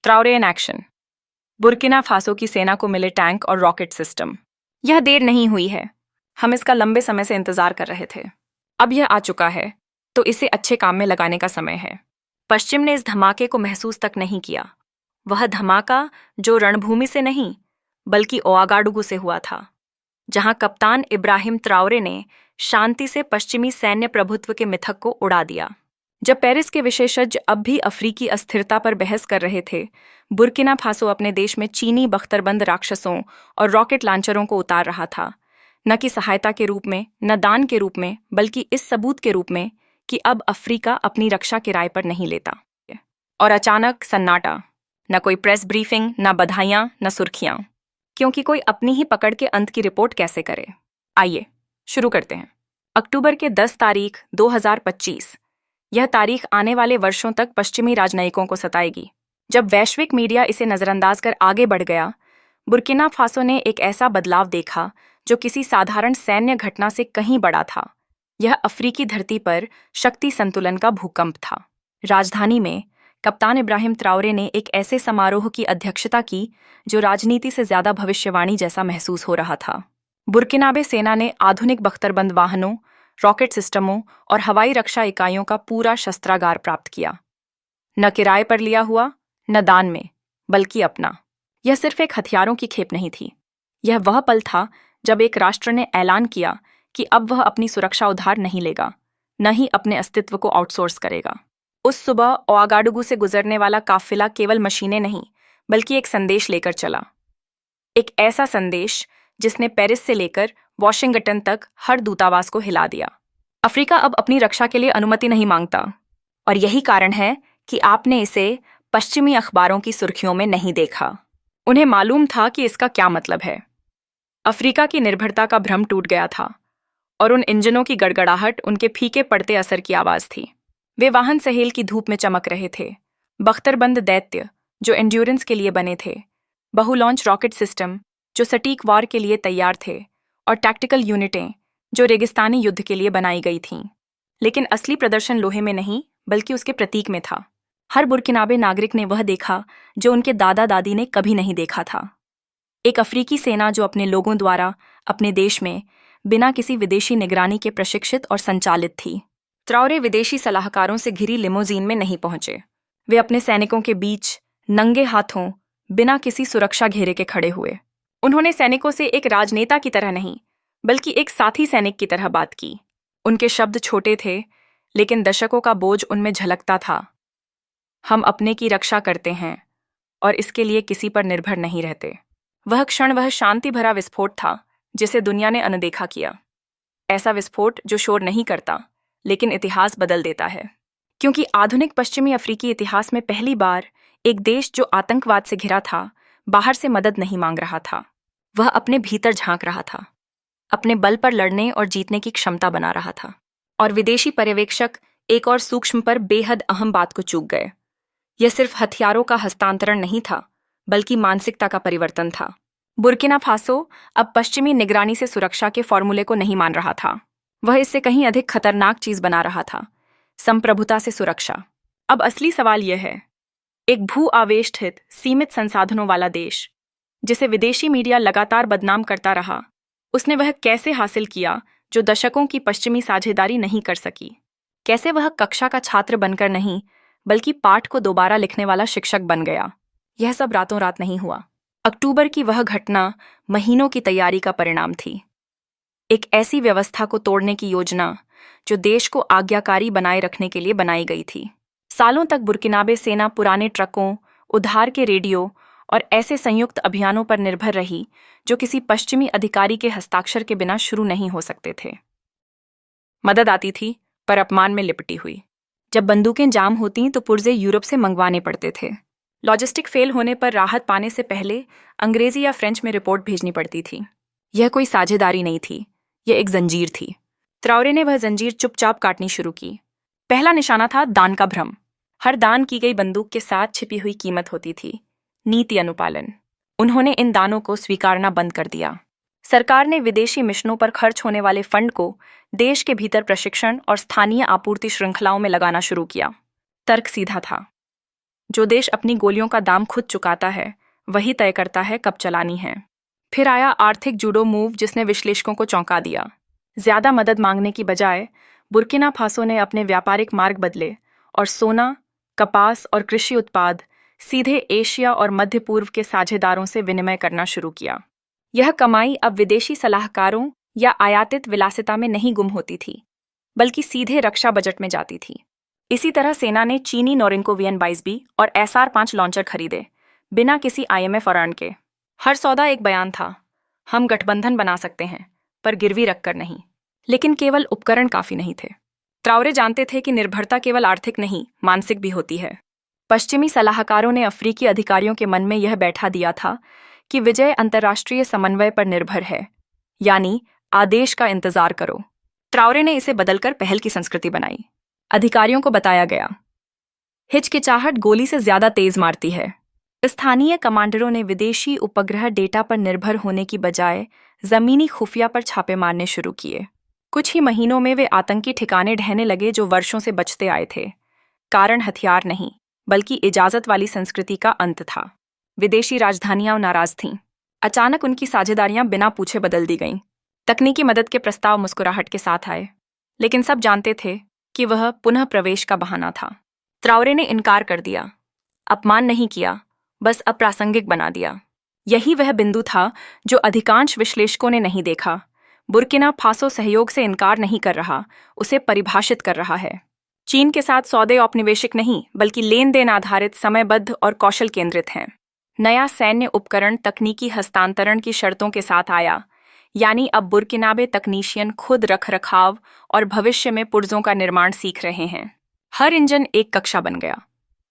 त्राओरे in action. Burkina Faso की सेना को मिले टैंक और रॉकेट सिस्टम। यह देर नहीं हुई है, हम इसका लंबे समय से इंतजार कर रहे थे। अब यह आ चुका है, तो इसे अच्छे काम में लगाने का समय है। पश्चिम ने इस धमाके को महसूस तक नहीं किया। वह धमाका जो रणभूमि से नहीं, बल्कि ओआगाडुगु से हुआ था, जहां कप्तान इब्राहिम त्राओरे ने शांति से पश्चिमी सैन्य प्रभुत्व के मिथक को उड़ा दिया। जब पेरिस के विशेषज्ञ अब भी अफ्रीकी अस्थिरता पर बहस कर रहे थे, बुर्किना फासो अपने देश में चीनी बख्तरबंद राक्षसों और रॉकेट लॉन्चरों को उतार रहा था, न कि सहायता के रूप में, न दान के रूप में, बल्कि इस सबूत के रूप में कि अब अफ्रीका अपनी रक्षा किराए पर नहीं लेता। और अचानक सन्नाटा, न कोई प्रेस ब्रीफिंग, न बधाइयां, न सुर्खियां, क्योंकि कोई अपनी ही पकड़ के अंत की रिपोर्ट कैसे करे। आइए शुरू करते हैं। अक्टूबर के 10 तारीख 2025। यह तारीख आने वाले वर्षों तक पश्चिमी राजनयिकों को सताएगी। जब वैश्विक मीडिया इसे नजरअंदाज कर आगे बढ़ गया, बुर्किना फासो ने एक ऐसा बदलाव देखा जो किसी साधारण सैन्य घटना से कहीं बड़ा था। यह अफ्रीकी धरती पर शक्ति संतुलन का भूकंप था। राजधानी में कप्तान इब्राहिम त्राओरे ने एक ऐसे समारोह की अध्यक्षता की जो राजनीति से ज्यादा भविष्यवाणी जैसा महसूस हो रहा था। बुर्किनाबे सेना ने आधुनिक बख्तरबंद वाहनों, रॉकेट सिस्टमों और हवाई रक्षा इकाइयों का पूरा शस्त्रागार प्राप्त किया। न किराए पर लिया हुआ, न दान में, बल्कि अपना। यह सिर्फ एक हथियारों की खेप नहीं थी। यह वह पल था जब एक राष्ट्र ने ऐलान किया कि अब वह अपनी सुरक्षा उधार नहीं लेगा, न ही अपने अस्तित्व को आउटसोर्स करेगा। उस सुबह ओआगाडुगु से गुजरने वाला काफिला केवल मशीनें नहीं, बल्कि एक संदेश लेकर चला। एक ऐसा संदेश जिसने पेरिस से लेकर वॉशिंगटन तक हर दूतावास को हिला दिया। अफ्रीका अब अपनी रक्षा के लिए अनुमति नहीं मांगता, और यही कारण है कि आपने इसे पश्चिमी अखबारों की सुर्खियों में नहीं देखा। उन्हें मालूम था कि इसका क्या मतलब है। अफ्रीका की निर्भरता का भ्रम टूट गया था, और उन इंजनों की गड़गड़ाहट उनके फीके पड़ते असर की आवाज थी। वे वाहन सहेल की धूप में चमक रहे थे, बख्तरबंद दैत्य जो एंड्योरेंस के लिए बने थे, बहु लॉन्च रॉकेट सिस्टम जो सटीक वार के लिए तैयार थे, और टैक्टिकल यूनिटें जो रेगिस्तानी युद्ध के लिए बनाई गई थीं। लेकिन असली प्रदर्शन लोहे में नहीं, बल्कि उसके प्रतीक में था। हर बुर्किनाबे नागरिक ने वह देखा जो उनके दादा दादी ने कभी नहीं देखा था। एक अफ्रीकी सेना जो अपने लोगों द्वारा अपने देश में बिना किसी विदेशी निगरानी के प्रशिक्षित और संचालित थी। त्राओरे विदेशी सलाहकारों से घिरी लिमोजीन में नहीं पहुंचे। वे अपने सैनिकों के बीच नंगे हाथों, बिना किसी सुरक्षा घेरे के खड़े हुए। उन्होंने सैनिकों से एक राजनेता की तरह नहीं, बल्कि एक साथी सैनिक की तरह बात की। उनके शब्द छोटे थे, लेकिन दशकों का बोझ उनमें झलकता था। हम अपने की रक्षा करते हैं, और इसके लिए किसी पर निर्भर नहीं रहते। वह क्षण वह शांति भरा विस्फोट था जिसे दुनिया ने अनदेखा किया। ऐसा विस्फोट जो शोर नहीं करता, लेकिन इतिहास बदल देता है। क्योंकि आधुनिक पश्चिमी अफ्रीकी इतिहास में पहली बार एक देश जो आतंकवाद से घिरा था, बाहर से मदद नहीं मांग रहा था। वह अपने भीतर झांक रहा था, अपने बल पर लड़ने और जीतने की क्षमता बना रहा था। और विदेशी पर्यवेक्षक एक और सूक्ष्म पर बेहद अहम बात को चूक गए। यह सिर्फ हथियारों का हस्तांतरण नहीं था, बल्कि मानसिकता का परिवर्तन था। बुर्किना फासो अब पश्चिमी निगरानी से सुरक्षा के फॉर्मूले को नहीं मान रहा था। वह इससे कहीं अधिक खतरनाक चीज बना रहा था, संप्रभुता से सुरक्षा। अब असली सवाल यह है, एक भू आवेष्टित सीमित संसाधनों वाला देश जिसे विदेशी मीडिया लगातार बदनाम करता रहा, उसने वह कैसे हासिल किया जो दशकों की पश्चिमी साझेदारी नहीं कर सकी? कैसे वह कक्षा का छात्र बनकर नहीं, बल्कि पाठ को दोबारा लिखने वाला शिक्षक बन गया? यह सब रातों रात नहीं हुआ। अक्टूबर की वह घटना महीनों की तैयारी का परिणाम थी। एक ऐसी व्यवस्था को तोड़ने की योजना जो देश को आज्ञाकारी बनाए रखने के लिए बनाई गई थी। सालों तक बुर्किनाबे सेना पुराने ट्रकों, उधार के रेडियो और ऐसे संयुक्त अभियानों पर निर्भर रही जो किसी पश्चिमी अधिकारी के हस्ताक्षर के बिना शुरू नहीं हो सकते थे। मदद आती थी, पर अपमान में लिपटी हुई। जब बंदूकें जाम होती तो पुर्जे यूरोप से मंगवाने पड़ते थे। लॉजिस्टिक फेल होने पर राहत पाने से पहले अंग्रेजी या फ्रेंच में रिपोर्ट भेजनी पड़ती थी। यह कोई साझेदारी नहीं थी, यह एक जंजीर थी। त्राओरे ने वह जंजीर चुपचाप काटनी शुरू की। पहला निशाना था दान का भ्रम। हर दान की गई बंदूक के साथ छिपी हुई कीमत होती थी, नीति अनुपालन। उन्होंने इन दानों को स्वीकारना बंद कर दिया। सरकार ने विदेशी मिशनों पर खर्च होने वाले फंड को देश के भीतर प्रशिक्षण और स्थानीय आपूर्ति श्रृंखलाओं में लगाना शुरू किया। तर्क सीधा था, जो देश अपनी गोलियों का दाम खुद चुकाता है वही तय करता है कब चलानी है। फिर आया आर्थिक जूडो मूव, जिसने विश्लेषकों को चौंका दिया। ज्यादा मदद मांगने की बजाय बुर्किना फासो ने अपने व्यापारिक मार्ग बदले और सोना, कपास और कृषि उत्पाद सीधे एशिया और मध्य पूर्व के साझेदारों से विनिमय करना शुरू किया। यह कमाई अब विदेशी सलाहकारों या आयातित विलासिता में नहीं गुम होती थी, बल्कि सीधे रक्षा बजट में जाती थी। इसी तरह सेना ने चीनी नोरिनको VN-22B और SR-5 लॉन्चर खरीदे, बिना किसी IMF ऋण के। हर सौदा एक बयान था, हम गठबंधन बना सकते हैं, पर गिरवी रखकर नहीं। लेकिन केवल उपकरण काफी नहीं थे। ट्राओरे जानते थे कि निर्भरता केवल आर्थिक नहीं, मानसिक भी होती है। पश्चिमी सलाहकारों ने अफ्रीकी अधिकारियों के मन में यह बैठा दिया था कि विजय अंतर्राष्ट्रीय समन्वय पर निर्भर है, यानी आदेश का इंतजार करो। ट्राओरे ने इसे बदलकर पहल की संस्कृति बनाई। अधिकारियों को बताया गया, हिचकिचाहट गोली से ज्यादा तेज मारती है। स्थानीय कमांडरों ने विदेशी उपग्रह डेटा पर निर्भर होने की बजाय जमीनी खुफिया पर छापे मारने शुरू किए। कुछ ही महीनों में वे आतंकी ठिकाने ढहने लगे जो वर्षों से बचते आए थे। कारण हथियार नहीं, बल्कि इजाजत वाली संस्कृति का अंत था। विदेशी राजधानियां नाराज थीं। अचानक उनकी साझेदारियां बिना पूछे बदल दी गईं। तकनीकी मदद के प्रस्ताव मुस्कुराहट के साथ आए, लेकिन सब जानते थे कि वह पुनः प्रवेश का बहाना था। ट्राओरे ने इनकार कर दिया, अपमान नहीं किया, बस अप्रासंगिक बना दिया। यही वह बिंदु था जो अधिकांश विश्लेषकों ने नहीं देखा। बुर्किना फासो सहयोग से इनकार नहीं कर रहा, उसे परिभाषित कर रहा है। चीन के साथ सौदे औपनिवेशिक नहीं, बल्कि लेन देन आधारित, समयबद्ध और कौशल केंद्रित हैं। नया सैन्य उपकरण तकनीकी हस्तांतरण की शर्तों के साथ आया, यानी अब बुर्किनाबे तकनीशियन खुद रखरखाव और भविष्य में पुर्जों का निर्माण सीख रहे हैं। हर इंजन एक कक्षा बन गया,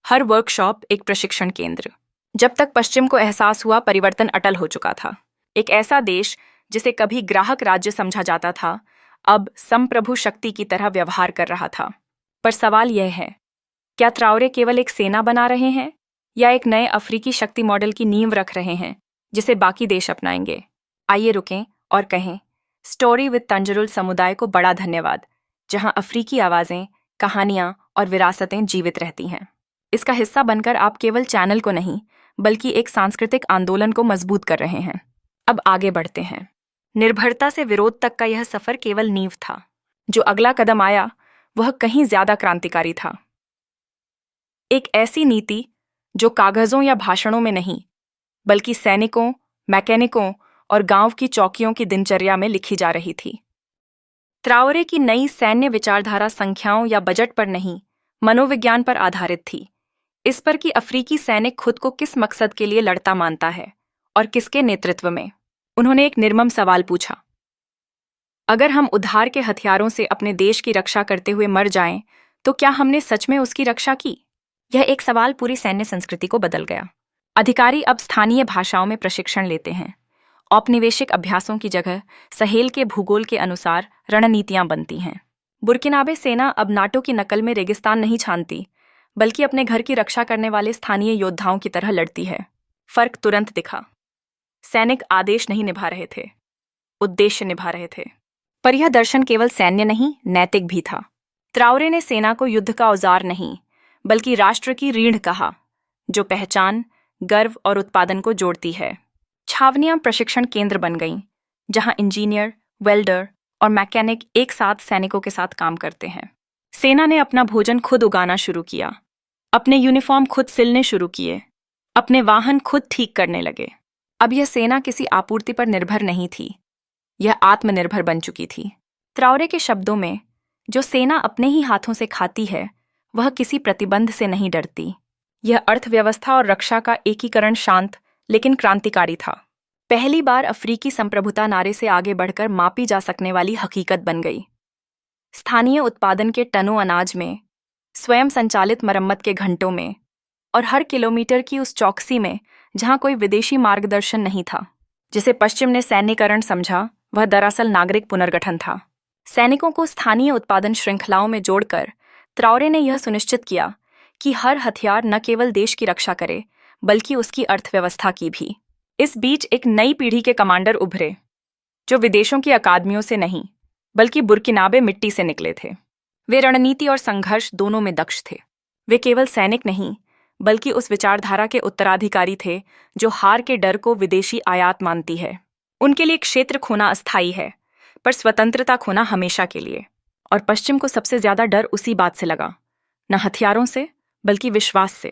हर वर्कशॉप एक प्रशिक्षण केंद्र। जब तक पश्चिम को एहसास हुआ परिवर्तन अटल हो चुका था। एक ऐसा देश जिसे कभी ग्राहक राज्य समझा जाता था, अब संप्रभु शक्ति की तरह व्यवहार कर रहा था। पर सवाल यह है, क्या ट्राओरे केवल एक सेना बना रहे हैं या एक नए अफ्रीकी शक्ति मॉडल की नींव रख रहे हैं जिसे बाकी देश अपनाएंगे? आइए रुकें और कहें, स्टोरी विद तंजरुल समुदाय को बड़ा धन्यवाद, जहां अफ्रीकी आवाजें, कहानियां और विरासतें जीवित रहती हैं। इसका हिस्सा बनकर आप केवल चैनल को नहीं, बल्कि एक सांस्कृतिक आंदोलन को मजबूत कर रहे हैं। अब आगे बढ़ते हैं। निर्भरता से विरोध तक का यह सफर केवल नींव था। जो अगला कदम आया वह कहीं ज्यादा क्रांतिकारी था। एक ऐसी नीति जो कागजों या भाषणों में नहीं, बल्कि सैनिकों, मैकेनिकों और गांव की चौकियों की दिनचर्या में लिखी जा रही थी। ट्राओरे की नई सैन्य विचारधारा संख्याओं या बजट पर नहीं, मनोविज्ञान पर आधारित थी। इस पर कि अफ्रीकी सैनिक खुद को किस मकसद के लिए लड़ता मानता है और किसके नेतृत्व में। उन्होंने एक निर्मम सवाल पूछा, अगर हम उधार के हथियारों से अपने देश की रक्षा करते हुए मर जाएं, तो क्या हमने सच में उसकी रक्षा की? यह एक सवाल पूरी सैन्य संस्कृति को बदल गया। अधिकारी अब स्थानीय भाषाओं में प्रशिक्षण लेते हैं। औपनिवेशिक अभ्यासों की जगह सहेल के भूगोल के अनुसार रणनीतियां बनती हैं। बुर्किनाबे सेना अब नाटो की नकल में रेगिस्तान नहीं छानती, बल्कि अपने घर की रक्षा करने वाले स्थानीय योद्धाओं की तरह लड़ती है। फर्क तुरंत दिखा। सैनिक आदेश नहीं निभा रहे थे, उद्देश्य निभा रहे थे। पर यह दर्शन केवल सैन्य नहीं, नैतिक भी था। ट्राओरे ने सेना को युद्ध का औजार नहीं, बल्कि राष्ट्र की रीढ़ कहा, जो पहचान, गर्व और उत्पादन को जोड़ती है। छावनियां प्रशिक्षण केंद्र बन गईं, जहां इंजीनियर, वेल्डर और मैकेनिक एक साथ सैनिकों के साथ काम करते हैं। सेना ने अपना भोजन खुद उगाना शुरू किया, अपने यूनिफॉर्म खुद सिलने शुरू किए, अपने वाहन खुद ठीक करने लगे। अब यह सेना किसी आपूर्ति पर निर्भर नहीं थी, यह आत्मनिर्भर बन चुकी थी। ट्राओरे के शब्दों में, जो सेना अपने ही हाथों से खाती है, वह किसी प्रतिबंध से नहीं डरती। यह अर्थव्यवस्था और रक्षा का एकीकरण शांत लेकिन क्रांतिकारी था। पहली बार अफ्रीकी संप्रभुता नारे से आगे बढ़कर मापी जा सकने वाली हकीकत बन गई। स्थानीय उत्पादन के टनों अनाज में, स्वयं संचालित मरम्मत के घंटों में और हर किलोमीटर की उस चौकसी में जहां कोई विदेशी मार्गदर्शन नहीं था। जिसे पश्चिम ने सैन्यकरण समझा, वह दरअसल नागरिक पुनर्गठन था। सैनिकों को स्थानीय उत्पादन श्रृंखलाओं में जोड़कर ट्राओरे ने यह सुनिश्चित किया कि हर हथियार न केवल देश की रक्षा करे, बल्कि उसकी अर्थव्यवस्था की भी। इस बीच एक नई पीढ़ी के कमांडर उभरे, जो विदेशों की अकादमियों से नहीं, बल्कि बुर्किनाबे मिट्टी से निकले थे। वे रणनीति और संघर्ष दोनों में दक्ष थे। वे केवल सैनिक नहीं, बल्कि उस विचारधारा के उत्तराधिकारी थे जो हार के डर को विदेशी आयात मानती है। उनके लिए क्षेत्र खोना अस्थायी है, पर स्वतंत्रता खोना हमेशा के लिए। और पश्चिम को सबसे ज्यादा डर उसी बात से लगा, न हथियारों से बल्कि विश्वास से।